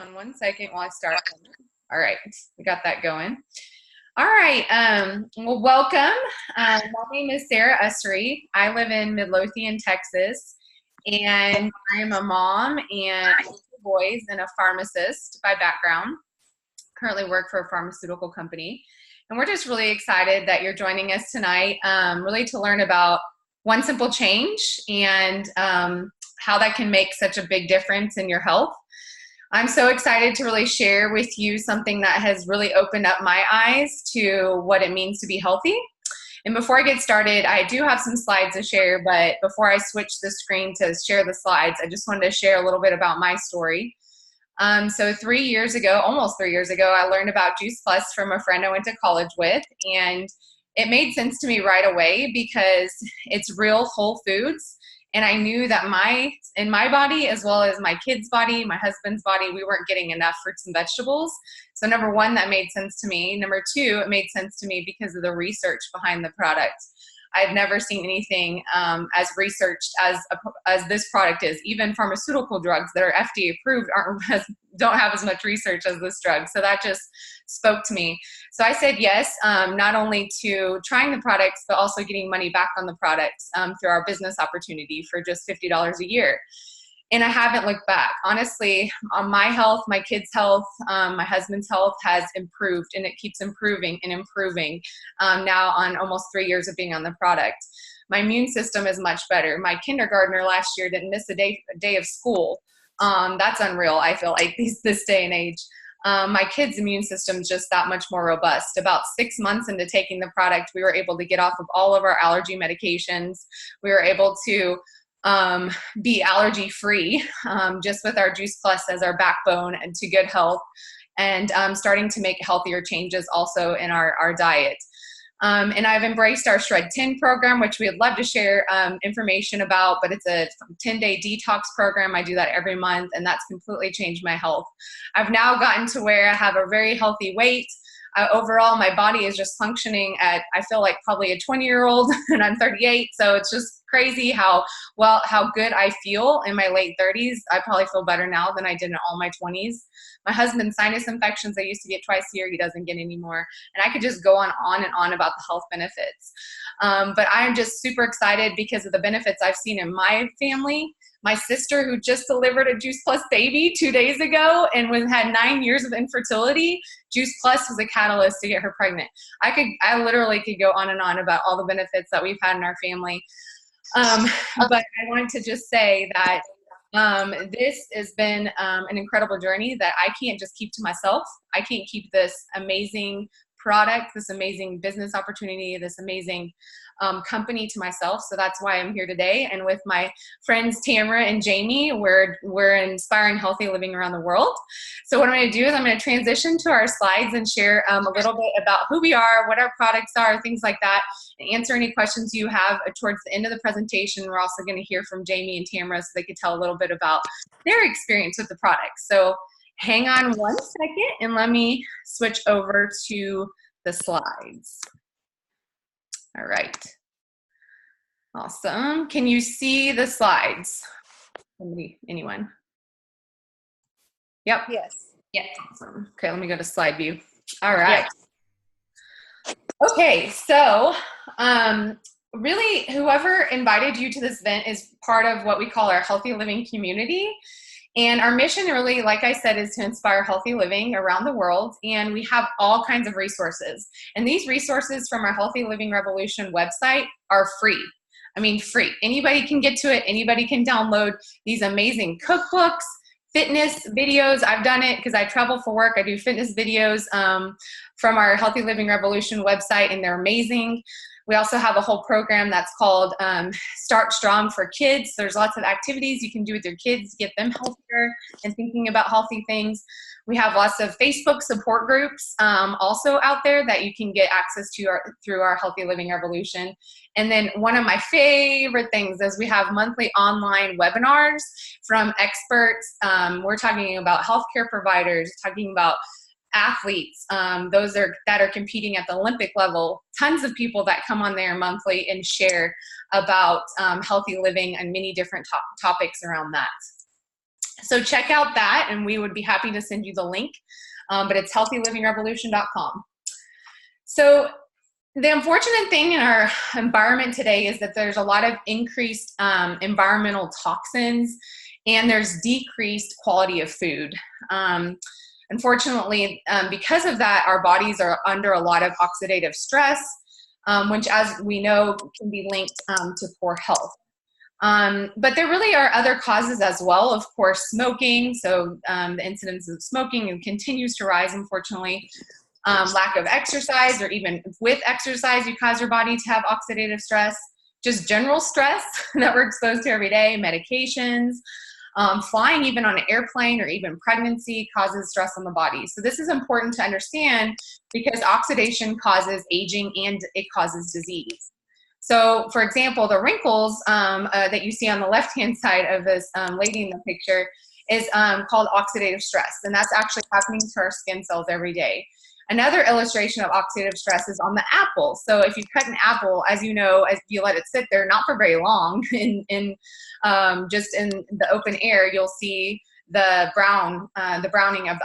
On 1 second while I start. All right, we got that going. All right, well, welcome. My name is Sarah Ussery. I live in Midlothian, Texas, and I am a mom and two boys and a pharmacist by background. Currently work for a pharmaceutical company. And we're just really excited that you're joining us tonight, really to learn about one simple change and how that can make such a big difference in your health. I'm so excited to really share with you something that has really opened up my eyes to what it means to be healthy. And before I get started, I do have some slides to share, but before I switch the screen to share the slides, I just wanted to share a little bit about my story. So 3 years ago, almost 3 years ago, I learned about Juice Plus from a friend I went to college with, and it made sense to me right away because it's real whole foods. And I knew that in my body, as well as my kid's body, my husband's body, we weren't getting enough fruits and vegetables. So number one, that made sense to me. Number two, it made sense to me because of the research behind the product. I've never seen anything as researched as this product is. Even pharmaceutical drugs that are FDA approved don't have as much research as this drug. So that just spoke to me. So I said yes, not only to trying the products, but also getting money back on the products through our business opportunity for just $50 a year. And I haven't looked back. Honestly, on my health, my kids' health, my husband's health has improved, and it keeps improving and improving now on almost 3 years of being on the product. My immune system is much better. My kindergartner last year didn't miss a day of school. That's unreal, I feel like, this day and age. My kids' immune system is just that much more robust. About 6 months into taking the product, we were able to get off of all of our allergy medications. We were able to be allergy free just with our Juice Plus as our backbone and to good health, and starting to make healthier changes also in our diet. And I've embraced our Shred 10 program, which we'd love to share information about, but it's a 10-day detox program. I do that every month, and that's completely changed my health. I've now gotten to where I have a very healthy weight. Overall, my body is just functioning at, I feel like, probably a 20-year-old, and I'm 38, so it's just crazy how good I feel in my late 30s. I probably feel better now than I did in all my 20s. My husband's sinus infections I used to get twice a year, he doesn't get anymore. And I could just go on and on about the health benefits. But I'm just super excited because of the benefits I've seen in my family. My sister, who just delivered a Juice Plus baby 2 days ago and had 9 years of infertility, Juice Plus was a catalyst to get her pregnant. I literally could go on and on about all the benefits that we've had in our family. But I wanted to just say that this has been an incredible journey that I can't just keep to myself. I can't keep this amazing product, this amazing business opportunity, this amazing company to myself. So that's why I'm here today. And with my friends Tamara and Jamie, we're inspiring healthy living around the world. So what I'm going to do is I'm going to transition to our slides and share a little bit about who we are, what our products are, things like that, and answer any questions you have towards the end of the presentation. We're also going to hear from Jamie and Tamara so they could tell a little bit about their experience with the products. So hang on 1 second and let me switch over to the slides. All right. Awesome. Can you see the slides? Anyone? Yep. Yes. Yeah. Awesome. Okay, let me go to slide view. All right. Yep. Okay, so really whoever invited you to this event is part of what we call our Healthy Living community. And our mission really, like I said, is to inspire healthy living around the world. And we have all kinds of resources. And these resources from our Healthy Living Revolution website are free. I mean, free. Anybody can get to it. Anybody can download these amazing cookbooks, fitness videos. I've done it because I travel for work. I do fitness videos from our Healthy Living Revolution website, and they're amazing. We also have a whole program that's called Start Strong for Kids. There's lots of activities you can do with your kids to get them healthier and thinking about healthy things. We have lots of Facebook support groups also out there that you can get access to through our Healthy Living Revolution. And then one of my favorite things is we have monthly online webinars from experts. We're talking about healthcare providers, talking about athletes, those that are competing at the Olympic level, tons of people that come on there monthly and share about healthy living and many different topics around that. So check out that, and we would be happy to send you the link, but it's healthylivingrevolution.com. So the unfortunate thing in our environment today is that there's a lot of increased environmental toxins, and there's decreased quality of food. Unfortunately, because of that, our bodies are under a lot of oxidative stress, which, as we know, can be linked to poor health. But there really are other causes as well. Of course, smoking. So the incidence of smoking continues to rise, unfortunately. Lack of exercise, or even with exercise, you cause your body to have oxidative stress. Just general stress that we're exposed to every day, medications, flying even on an airplane, or even pregnancy causes stress on the body. So this is important to understand, because oxidation causes aging and it causes disease. So for example, the wrinkles that you see on the left-hand side of this lady in the picture is called oxidative stress. And that's actually happening to our skin cells every day. Another illustration of oxidative stress is on the apple. So if you cut an apple, as you know, as you let it sit there, not for very long, just in the open air, you'll see the browning of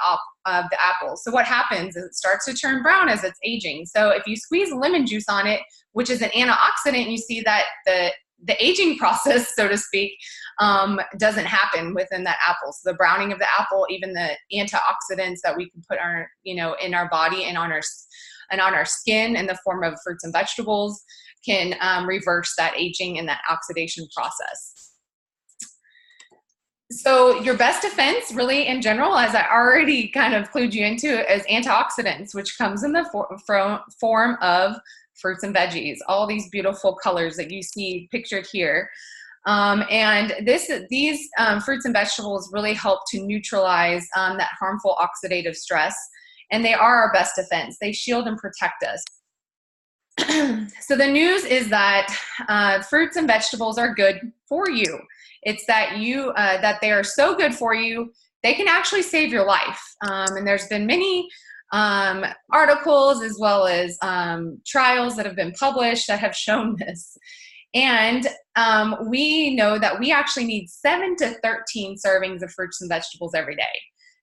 the apple. So what happens is it starts to turn brown as it's aging. So if you squeeze lemon juice on it, which is an antioxidant, you see that the aging process, so to speak, doesn't happen within that apple. So the browning of the apple, even the antioxidants that we can put in our body and on our skin in the form of fruits and vegetables, can reverse that aging and that oxidation process. So your best defense, really, in general, as I already kind of clued you into, is antioxidants, which comes in the form of fruits and veggies, all these beautiful colors that you see pictured here. And these fruits and vegetables really help to neutralize that harmful oxidative stress, and they are our best defense. They shield and protect us. So the news is that fruits and vegetables are good for you. It's that that they are so good for you, they can actually save your life. And there's been many articles, as well as trials that have been published that have shown this. And we know that we actually need 7 to 13 servings of fruits and vegetables every day.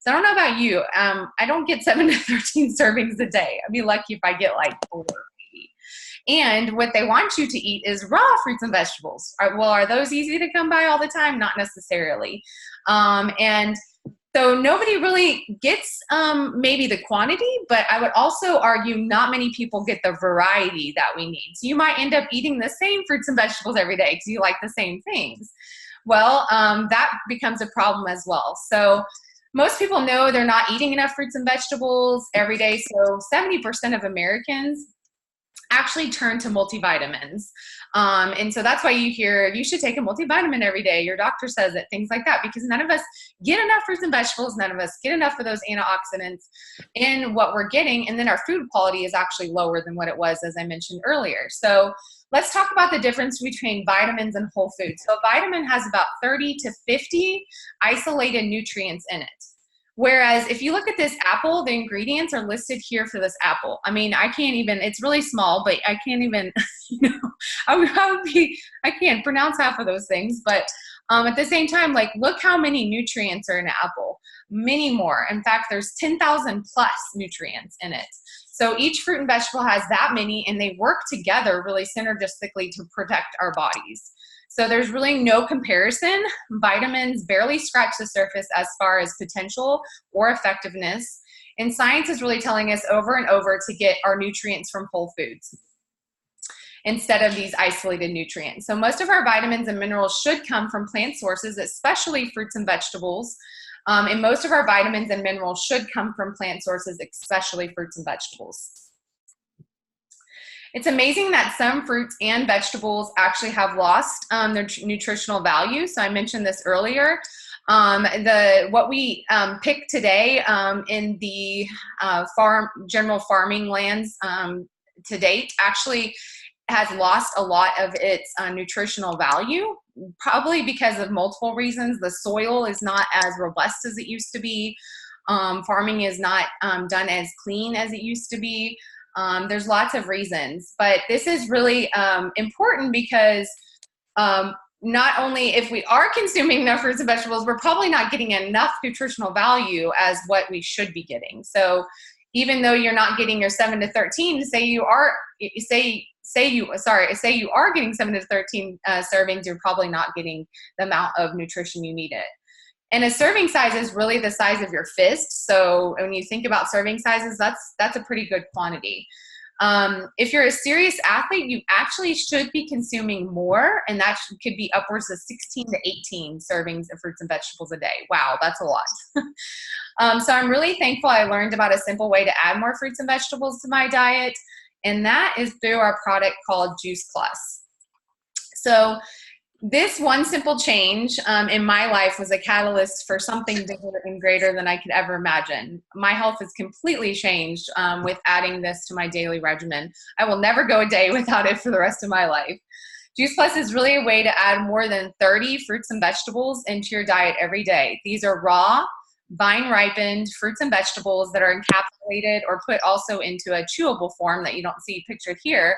So I don't know about you. I don't get 7 to 13 servings a day. I'd be lucky if I get like 4 maybe. And what they want you to eat is raw fruits and vegetables. Are those easy to come by all the time? Not necessarily. And so nobody really gets maybe the quantity, but I would also argue not many people get the variety that we need. So you might end up eating the same fruits and vegetables every day because you like the same things. Well, that becomes a problem as well. So most people know they're not eating enough fruits and vegetables every day. So 70% of Americans actually turn to multivitamins. And so that's why you hear you should take a multivitamin every day. Your doctor says it, things like that, because none of us get enough fruits and vegetables. None of us get enough of those antioxidants in what we're getting. And then our food quality is actually lower than what it was, as I mentioned earlier. So let's talk about the difference between vitamins and whole foods. So a vitamin has about 30 to 50 isolated nutrients in it. Whereas if you look at this apple, the ingredients are listed here for this apple. I mean, I can't even, it's really small, but I can't even, I can't pronounce half of those things. But at the same time, like, look how many nutrients are in an apple. Many more. In fact, there's 10,000 plus nutrients in it. So each fruit and vegetable has that many, and they work together really synergistically to protect our bodies. So there's really no comparison. Vitamins barely scratch the surface as far as potential or effectiveness. And science is really telling us over and over to get our nutrients from whole foods instead of these isolated nutrients. So most of our vitamins and minerals should come from plant sources, especially fruits and vegetables. And most of our vitamins and minerals should come from plant sources, especially fruits and vegetables. It's amazing that some fruits and vegetables actually have lost their nutritional value. So I mentioned this earlier. What we pick today in the general farming lands to date actually has lost a lot of its nutritional value, probably because of multiple reasons. The soil is not as robust as it used to be. Farming is not done as clean as it used to be. There's lots of reasons, but this is really important because not only if we are consuming enough fruits and vegetables, we're probably not getting enough nutritional value as what we should be getting. So even though you're not getting your 7 to 13, say you are getting 7 to 13 servings, you're probably not getting the amount of nutrition you need it. And a serving size is really the size of your fist. So when you think about serving sizes, that's a pretty good quantity. If you're a serious athlete, you actually should be consuming more, and that could be upwards of 16 to 18 servings of fruits and vegetables a day. Wow, that's a lot. So I'm really thankful I learned about a simple way to add more fruits and vegetables to my diet, and that is through our product called Juice Plus. So this one simple change in my life was a catalyst for something bigger and greater than I could ever imagine. My health has completely changed with adding this to my daily regimen. I will never go a day without it for the rest of my life. Juice Plus is really a way to add more than 30 fruits and vegetables into your diet every day. These are raw, vine-ripened fruits and vegetables that are encapsulated or put also into a chewable form that you don't see pictured here.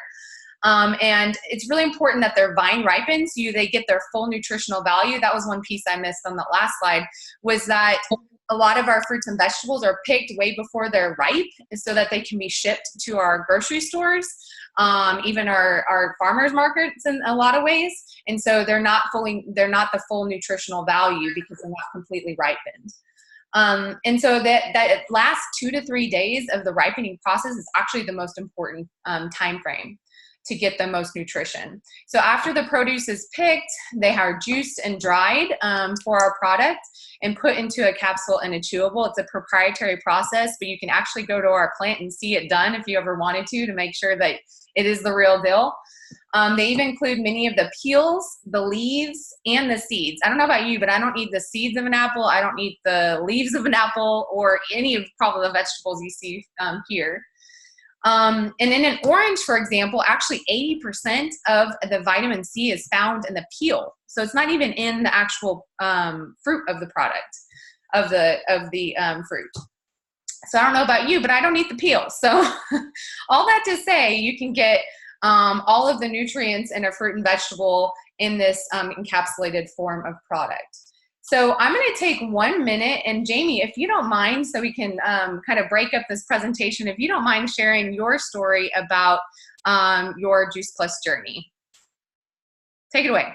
And it's really important that they're vine ripened so they get their full nutritional value. That was one piece I missed on the last slide, was that a lot of our fruits and vegetables are picked way before they're ripe so that they can be shipped to our grocery stores, even our farmers markets in a lot of ways. And so they're not the full nutritional value because they're not completely ripened. And so that last 2 to 3 days of the ripening process is actually the most important time frame to get the most nutrition. So after the produce is picked, they are juiced and dried for our product and put into a capsule and a chewable. It's a proprietary process, but you can actually go to our plant and see it done if you ever wanted to make sure that it is the real deal. They even include many of the peels, the leaves, and the seeds. I don't know about you, but I don't eat the seeds of an apple. I don't eat the leaves of an apple or any of probably the vegetables you see here. And in an orange, for example, actually 80% of the vitamin C is found in the peel. So it's not even in the actual fruit of the product, of the fruit. So I don't know about you, but I don't eat the peel. So all that to say, you can get all of the nutrients in a fruit and vegetable in this encapsulated form of product. So I'm going to take 1 minute, and Jamie, if you don't mind, so we can kind of break up this presentation, if you don't mind sharing your story about your Juice Plus journey. Take it away.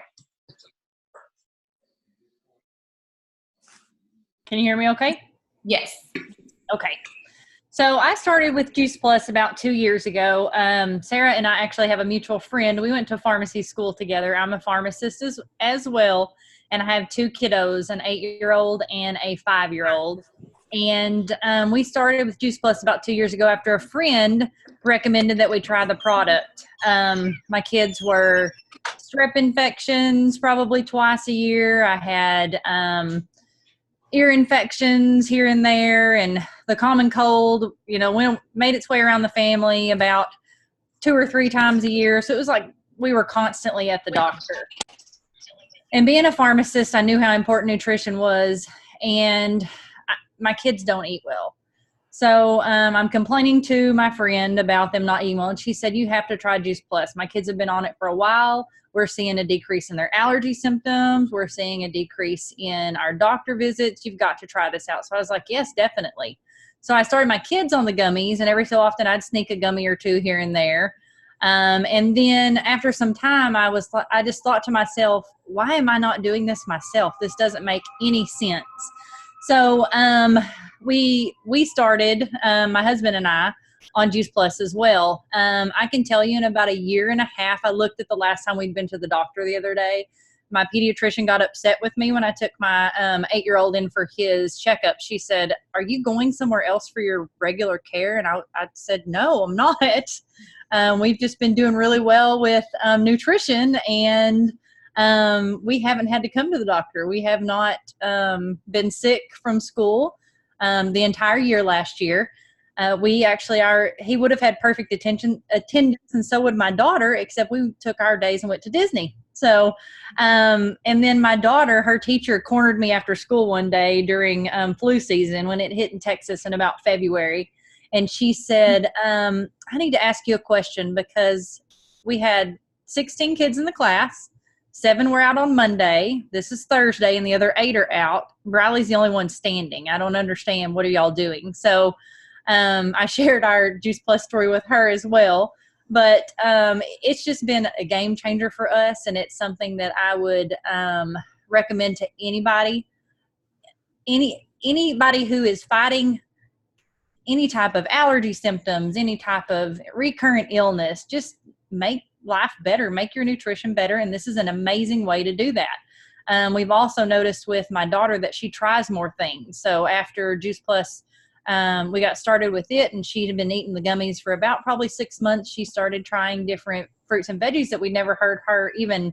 Can you hear me okay? Yes. Okay. So I started with Juice Plus about 2 years ago. Sarah and I actually have a mutual friend. We went to pharmacy school together. I'm a pharmacist as well. And I have 2 kiddos, an 8-year-old and a 5-year-old. And we started with Juice Plus about 2 years ago after a friend recommended that we try the product. My kids were strep infections probably twice a year. I had ear infections here and there, and the common cold, made its way around the family about 2 or 3 times a year. So it was like we were constantly at the doctor. And being a pharmacist, I knew how important nutrition was, and my kids don't eat well. So I'm complaining to my friend about them not eating well, and she said, you have to try Juice Plus. My kids have been on it for a while. We're seeing a decrease in their allergy symptoms. We're seeing a decrease in our doctor visits. You've got to try this out. So I was like, yes, definitely. So I started my kids on the gummies, and every so often I'd sneak a gummy or 2 here and there. And then after some time, I just thought to myself, why am I not doing this myself? This doesn't make any sense. So we started, my husband and I, on Juice Plus as well. I can tell you in about 1.5 years, I looked at the last time we'd been to the doctor the other day. My pediatrician got upset with me when I took my 8-year-old in for his checkup. She said, are you going somewhere else for your regular care? And I said, no, I'm not. We've just been doing really well with nutrition, and we haven't had to come to the doctor. We have not been sick from school the entire year last year. He would have had perfect attendance, and so would my daughter, except we took our days and went to Disney. So, and then my daughter, her teacher cornered me after school one day during flu season when it hit in Texas in about February. And she said, I need to ask you a question, because we had 16 kids in the class. 7 were out on Monday. This is Thursday, and the other 8 are out. Riley's the only one standing. I don't understand. What are y'all doing? So I shared our Juice Plus story with her as well. But it's just been a game changer for us, and it's something that I would recommend to anybody. Anybody who is fighting any type of allergy symptoms, any type of recurrent illness, just make life better, make your nutrition better. And this is an amazing way to do that. We've also noticed with my daughter that she tries more things. So after Juice Plus, we got started with it, and she had been eating the gummies for about probably 6 months. She started trying different fruits and veggies that we never heard her even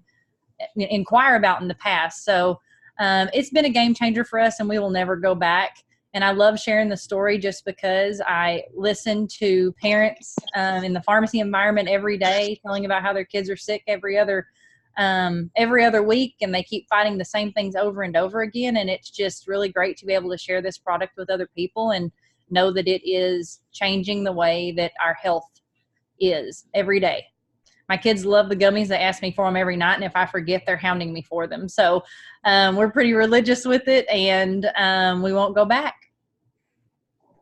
inquire about in the past. So it's been a game changer for us, and we will never go back. And I love sharing the story just because I listen to parents in the pharmacy environment every day telling about how their kids are sick every other week, and they keep fighting the same things over and over again. And it's just really great to be able to share this product with other people and know that it is changing the way that our health is every day. My kids love the gummies. They ask me for them every night, and if I forget, they're hounding me for them. So we're pretty religious with it, and we won't go back.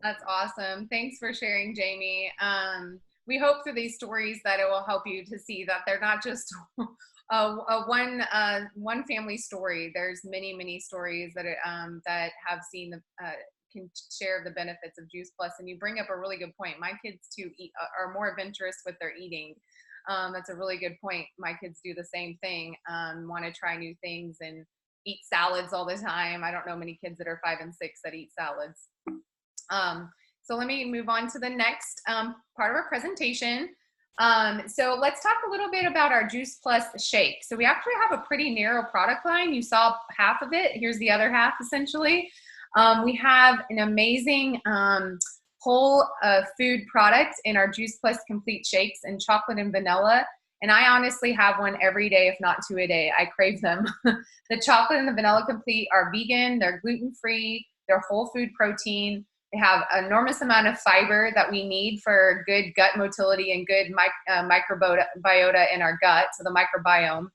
That's awesome. Thanks for sharing, Jamie. We hope through these stories that it will help you to see that they're not just one family story. There's many stories that that have seen can share the benefits of Juice Plus. And you bring up a really good point. My kids too are more adventurous with their eating. That's a really good point. My kids do the same thing, want to try new things and eat salads all the time. I don't know many kids that are 5 and 6 that eat salads. So let me move on to the next part of our presentation. So let's talk a little bit about our Juice Plus shake. So we actually have a pretty narrow product line. You saw half of it. Here's the other half, essentially. We have an amazing whole food product in our Juice Plus Complete Shakes in chocolate and vanilla. And I honestly have one every day, if not 2 a day. I crave them. The chocolate and the vanilla complete are vegan. They're gluten-free. They're whole food protein. They have an enormous amount of fiber that we need for good gut motility and good microbiota in our gut, so the microbiome.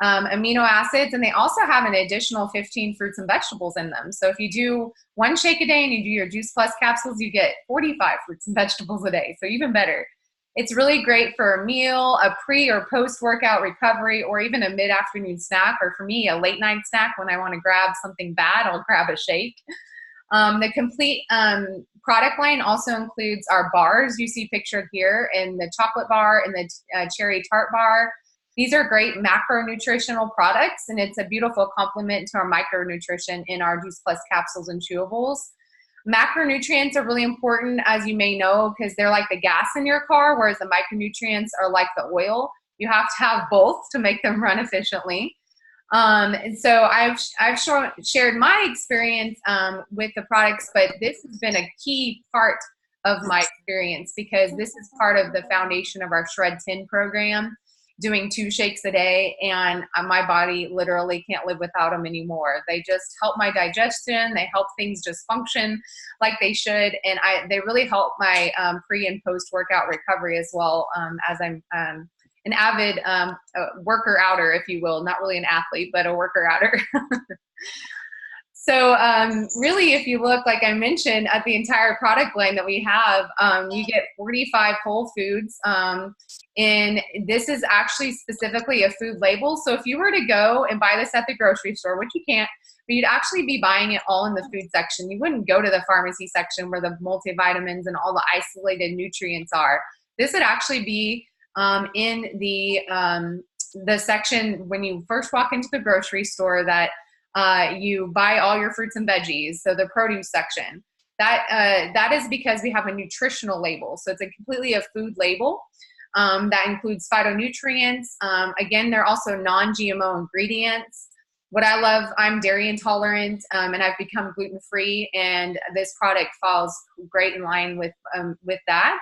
Amino acids, and they also have an additional 15 fruits and vegetables in them. So if you do 1 shake a day and you do your Juice Plus capsules, you get 45 fruits and vegetables a day, so even better. It's really great for a meal, a pre or post-workout recovery, or even a mid-afternoon snack, or for me, a late-night snack when I want to grab something bad, I'll grab a shake. The complete product line also includes our bars you see pictured here, in the chocolate bar and the cherry tart bar. These are great macronutritional products, and it's a beautiful complement to our micronutrition in our Juice Plus capsules and chewables. Macronutrients are really important, as you may know, because they're like the gas in your car, whereas the micronutrients are like the oil. You have to have both to make them run efficiently. And so I've shared my experience with the products, but this has been a key part of my experience because this is part of the foundation of our Shred 10 program, doing 2 shakes a day, and my body literally can't live without them anymore. They just help my digestion. They help things just function like they should, and they really help my pre and post workout recovery as well, as I'm an avid worker outer, if you will, not really an athlete, but a worker outer. So really, if you look, like I mentioned, at the entire product line that we have, you get 45 whole foods. And this is actually specifically a food label. So if you were to go and buy this at the grocery store, which you can't, but you'd actually be buying it all in the food section. You wouldn't go to the pharmacy section where the multivitamins and all the isolated nutrients are. This would actually be in the section when you first walk into the grocery store that you buy all your fruits and veggies, so the produce section. That is because we have a nutritional label. So it's a completely a food label that includes phytonutrients. Again, they're also non-GMO ingredients. What I love, I'm dairy intolerant, and I've become gluten-free, and this product falls great in line with that.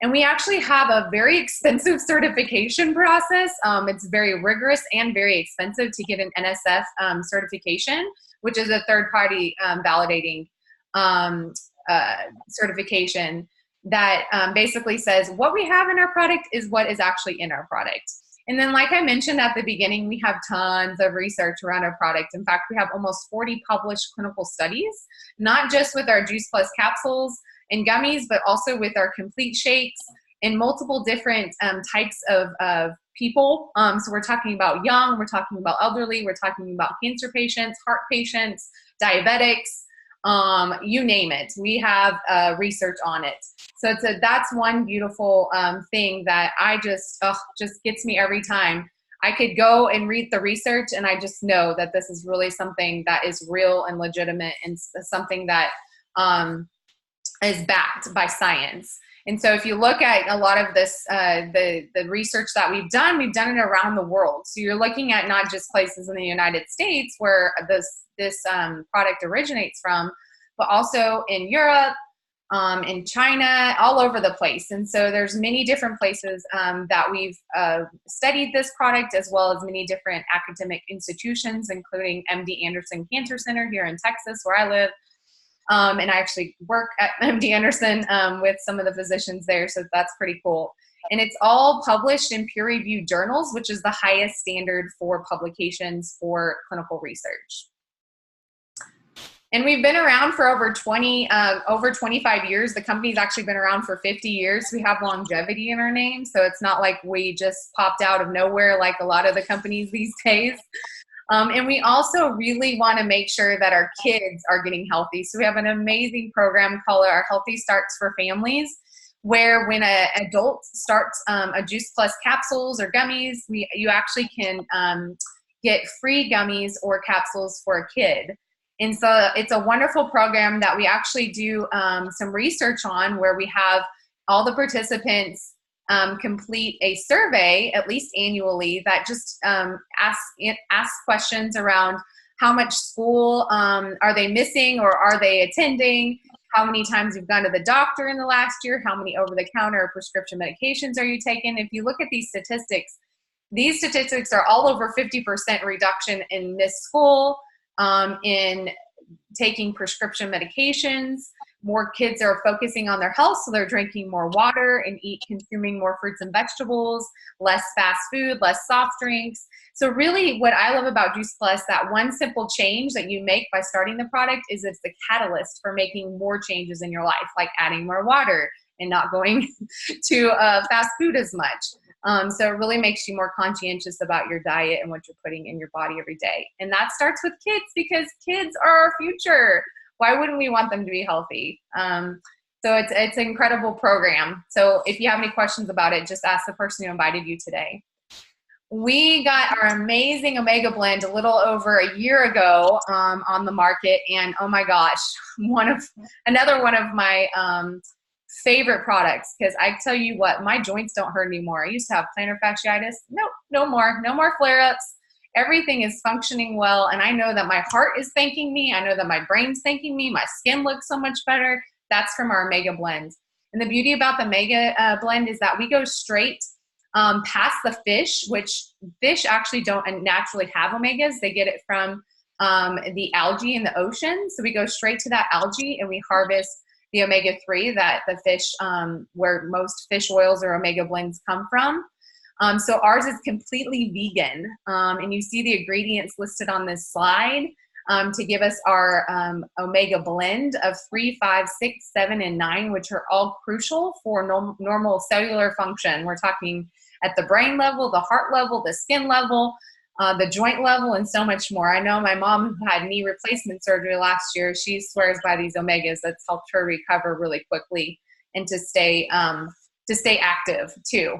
And we actually have a very expensive certification process. It's very rigorous and very expensive to get an NSF certification, which is a third-party validating certification that basically says what we have in our product is what is actually in our product. And then, like I mentioned at the beginning, we have tons of research around our product. In fact, we have almost 40 published clinical studies, not just with our Juice Plus capsules and gummies, but also with our complete shakes and multiple different types of people. So we're talking about young, we're talking about elderly, we're talking about cancer patients, heart patients, diabetics, you name it. We have research on it. So that's one beautiful thing that I just gets me every time. I could go and read the research and I just know that this is really something that is real and legitimate and something that is backed by science. And so if you look at a lot of this, the research that we've done it around the world. So you're looking at not just places in the United States where this product originates from, but also in Europe, in China, all over the place. And so there's many different places that we've studied this product, as well as many different academic institutions, including MD Anderson Cancer Center here in Texas, where I live. And I actually work at MD Anderson with some of the physicians there, so that's pretty cool. And it's all published in peer-reviewed journals, which is the highest standard for publications for clinical research. And we've been around for over 25 years. The company's actually been around for 50 years. We have longevity in our name, so it's not like we just popped out of nowhere like a lot of the companies these days. And we also really want to make sure that our kids are getting healthy. So we have an amazing program called our Healthy Starts for Families, where when an adult starts a Juice Plus capsules or gummies, you actually can get free gummies or capsules for a kid. And so it's a wonderful program that we actually do some research on, where we have all the participants complete a survey at least annually that just asks questions around how much school are they missing or are they attending, how many times you've gone to the doctor in the last year, how many over-the-counter or prescription medications are you taking. If you look at these statistics are all over 50% reduction in missed school, in taking prescription medications. More kids are focusing on their health, so they're drinking more water and consuming more fruits and vegetables, less fast food, less soft drinks. So really what I love about Juice Plus, that one simple change that you make by starting the product, is it's the catalyst for making more changes in your life, like adding more water and not going to fast food as much. So it really makes you more conscientious about your diet and what you're putting in your body every day. And that starts with kids, because kids are our future. Why wouldn't we want them to be healthy? So it's an incredible program. So if you have any questions about it, just ask the person who invited you today. We got our amazing Omega Blend a little over a year ago on the market, and oh my gosh, another one of my favorite products, because I tell you what, my joints don't hurt anymore. I used to have plantar fasciitis. No more flare-ups. Everything is functioning well, and I know that my heart is thanking me. I know that my brain's thanking me. My skin looks so much better. That's from our Omega Blend. And the beauty about the Omega Blend is that we go straight past the fish, which fish actually don't naturally have omegas. They get it from the algae in the ocean. So we go straight to that algae and we harvest the omega-3 that the fish, where most fish oils or Omega Blends come from. So ours is completely vegan, and you see the ingredients listed on this slide to give us our Omega Blend of 3, 5, 6, 7, and 9, which are all crucial for normal cellular function. We're talking at the brain level, the heart level, the skin level, the joint level, and so much more. I know my mom had knee replacement surgery last year. She swears by these omegas. That's helped her recover really quickly and to stay active too.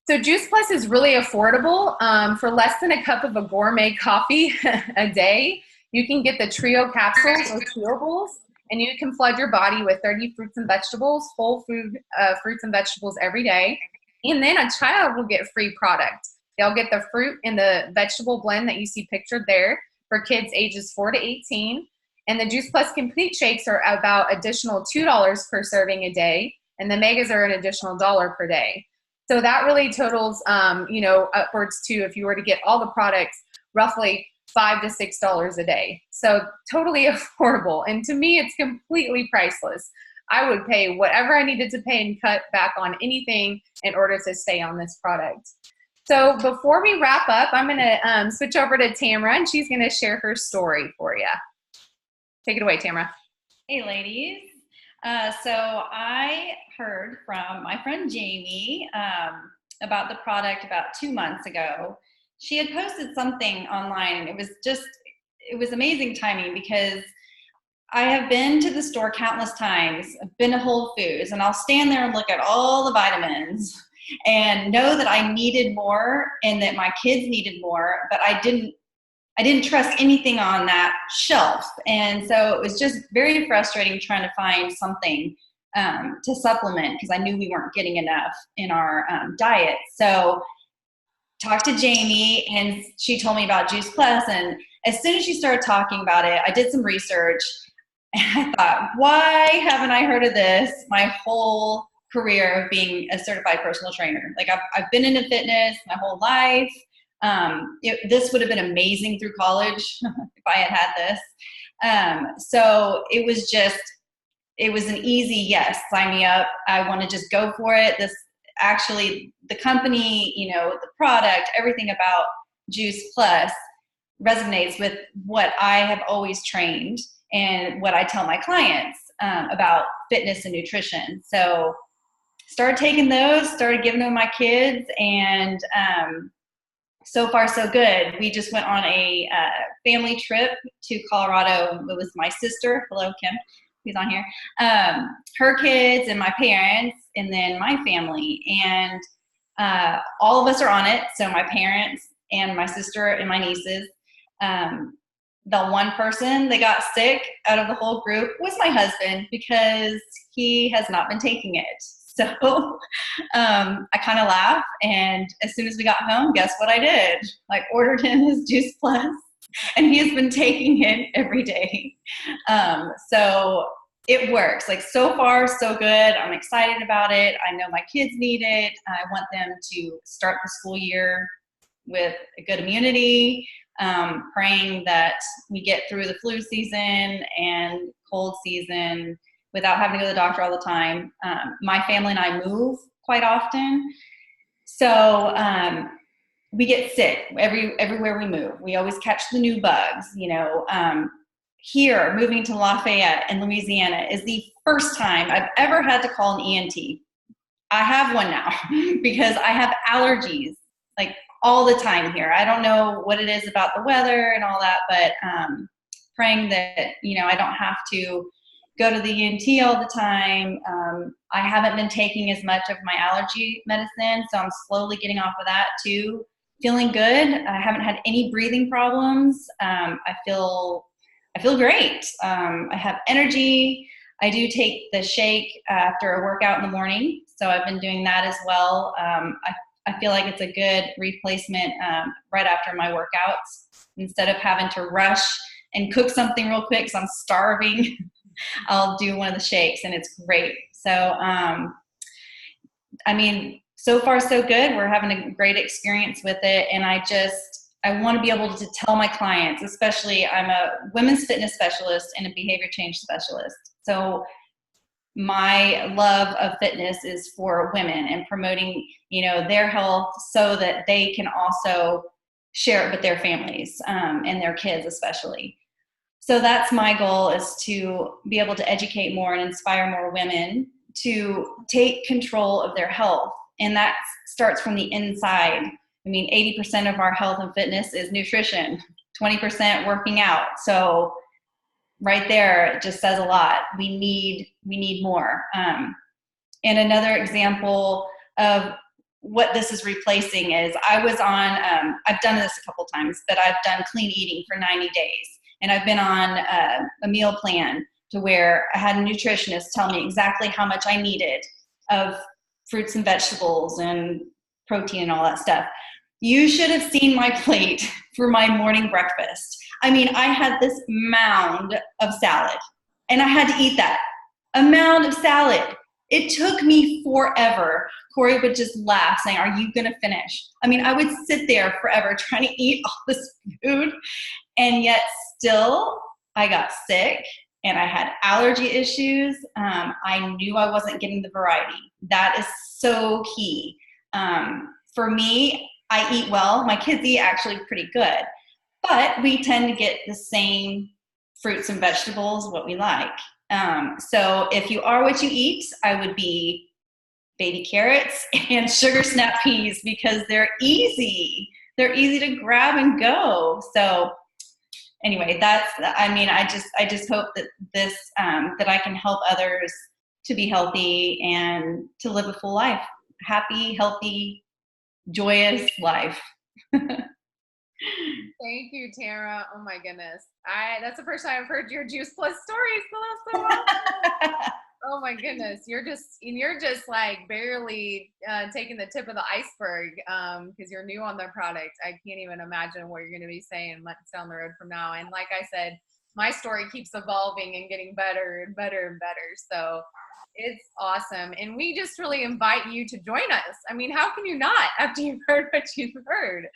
So Juice Plus is really affordable. For less than a cup of a gourmet coffee a day, you can get the Trio capsules or chewables, and you can flood your body with 30 fruits and vegetables, whole food fruits and vegetables every day. And then a child will get free product. They'll get the fruit and the vegetable blend that you see pictured there for kids ages 4 to 18. And the Juice Plus Complete Shakes are about additional $2 per serving a day, and the Megas are an additional $1 per day. So that really totals, upwards to, if you were to get all the products, roughly $5 to $6 a day. So totally affordable. And to me, it's completely priceless. I would pay whatever I needed to pay and cut back on anything in order to stay on this product. So before we wrap up, I'm going to switch over to Tamara, and she's going to share her story for you. Take it away, Tamara. Hey, ladies. So I heard from my friend Jamie about the product about 2 months ago. She had posted something online, and it was amazing timing, because I have been to the store countless times. I've been to Whole Foods, and I'll stand there and look at all the vitamins and know that I needed more and that my kids needed more, but I didn't trust anything on that shelf. And so it was just very frustrating trying to find something to supplement, because I knew we weren't getting enough in our diet. So talked to Jamie, and she told me about Juice Plus. And as soon as she started talking about it, I did some research, and I thought, why haven't I heard of this my whole career of being a certified personal trainer? Like I've been into fitness my whole life. This would have been amazing through college if I had this. So it was an easy yes, sign me up. I want to just go for it. This actually, the company, the product, everything about Juice Plus resonates with what I have always trained and what I tell my clients about fitness and nutrition. So started taking those, started giving them to my kids, and so far so good. We just went on a family trip to Colorado. It was my sister, hello Kim, who's on here, her kids and my parents, and then my family. And all of us are on it. So my parents and my sister and my nieces. The one person that got sick out of the whole group was my husband, because he has not been taking it. So I kind of laughed, and as soon as we got home, guess what I did? I ordered him his Juice Plus, and he has been taking it every day. So it works. Like, so far, so good. I'm excited about it. I know my kids need it. I want them to start the school year with a good immunity, praying that we get through the flu season and cold season without having to go to the doctor all the time. My family and I move quite often. So we get sick everywhere we move. We always catch the new bugs. Here, moving to Lafayette in Louisiana is the first time I've ever had to call an ENT. I have one now because I have allergies like all the time here. I don't know what it is about the weather and all that, but praying that, I don't have to go to the ENT all the time. I haven't been taking as much of my allergy medicine, so I'm slowly getting off of that too. Feeling good. I haven't had any breathing problems. I feel great. I have energy. I do take the shake after a workout in the morning, so I've been doing that as well. I feel like it's a good replacement right after my workouts, instead of having to rush and cook something real quick because I'm starving. I'll do one of the shakes, and it's great. So, so far so good. We're having a great experience with it, and I want to be able to tell my clients, especially I'm a women's fitness specialist and a behavior change specialist. So my love of fitness is for women and promoting, their health so that they can also share it with their families and their kids especially. So that's my goal, is to be able to educate more and inspire more women to take control of their health. And that starts from the inside. 80% of our health and fitness is nutrition, 20% working out. So right there, it just says a lot. We need more. And another example of what this is replacing is I was on, I've done this a couple times, but I've done clean eating for 90 days. And I've been on a meal plan to where I had a nutritionist tell me exactly how much I needed of fruits and vegetables and protein and all that stuff. You should have seen my plate for my morning breakfast. I had this mound of salad, and I had to eat that. A mound of salad. It took me forever. Corey would just laugh, saying, "Are you going to finish?" I would sit there forever trying to eat all this food, and yet still I got sick and I had allergy issues, I knew I wasn't getting the variety. That is so key. For me, I eat well. My kids eat actually pretty good, but we tend to get the same fruits and vegetables, what we like. So if you are what you eat, I would be baby carrots and sugar snap peas, because they're easy. They're easy to grab and go. So anyway, I just hope that this, that I can help others to be healthy and to live a full life, happy, healthy, joyous life. Thank you, Tara. Oh my goodness. That's the first time I've heard your Juice Plus story. So that's so awesome. Oh my goodness. You're just like barely taking the tip of the iceberg because you're new on the product. I can't even imagine what you're going to be saying months down the road from now. And like I said, my story keeps evolving and getting better and better and better. So it's awesome. And we just really invite you to join us. I mean, how can you not after you've heard what you've heard?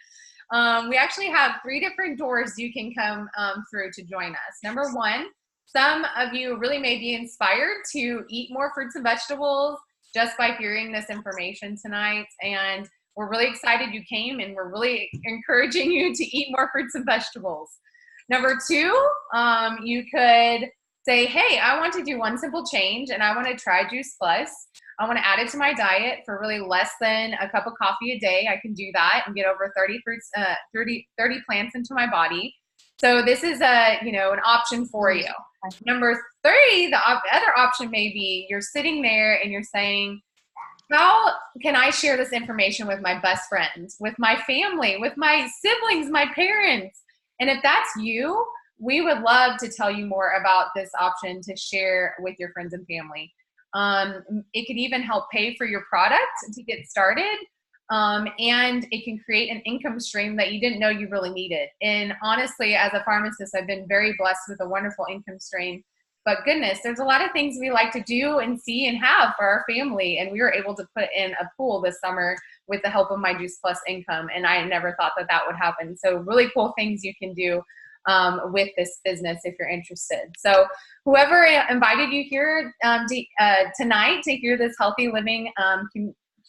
We actually have 3 different doors you can come through to join us. Number 1, some of you really may be inspired to eat more fruits and vegetables just by hearing this information tonight. And we're really excited you came, and we're really encouraging you to eat more fruits and vegetables. Number 2, you could say, hey, I want to do one simple change and I want to try Juice Plus. I want to add it to my diet for really less than a cup of coffee a day. I can do that and get over 30 plants into my body. So this is an option for you. Number 3, the other option may be you're sitting there and you're saying, how can I share this information with my best friends, with my family, with my siblings, my parents? And if that's you, we would love to tell you more about this option to share with your friends and family. It could even help pay for your product to get started. And it can create an income stream that you didn't know you really needed. And honestly, as a pharmacist, I've been very blessed with a wonderful income stream. But goodness, there's a lot of things we like to do and see and have for our family. And we were able to put in a pool this summer with the help of my Juice Plus income. And I never thought that would happen. So really cool things you can do with this business if you're interested. So whoever invited you here tonight to hear this healthy living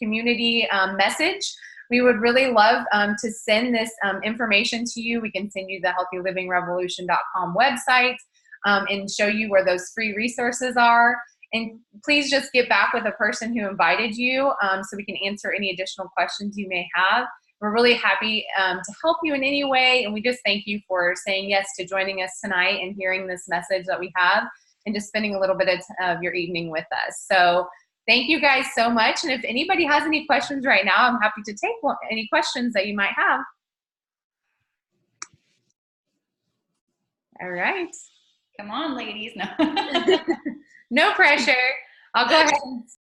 community message, we would really love to send this information to you. We can send you the healthylivingrevolution.com website and show you where those free resources are. And please just get back with the person who invited you so we can answer any additional questions you may have. We're really happy to help you in any way. And we just thank you for saying yes to joining us tonight and hearing this message that we have and just spending a little bit of your evening with us. So thank you guys so much. And if anybody has any questions right now, I'm happy to take any questions that you might have. All right. Come on, ladies. No. No pressure. I'll go ahead and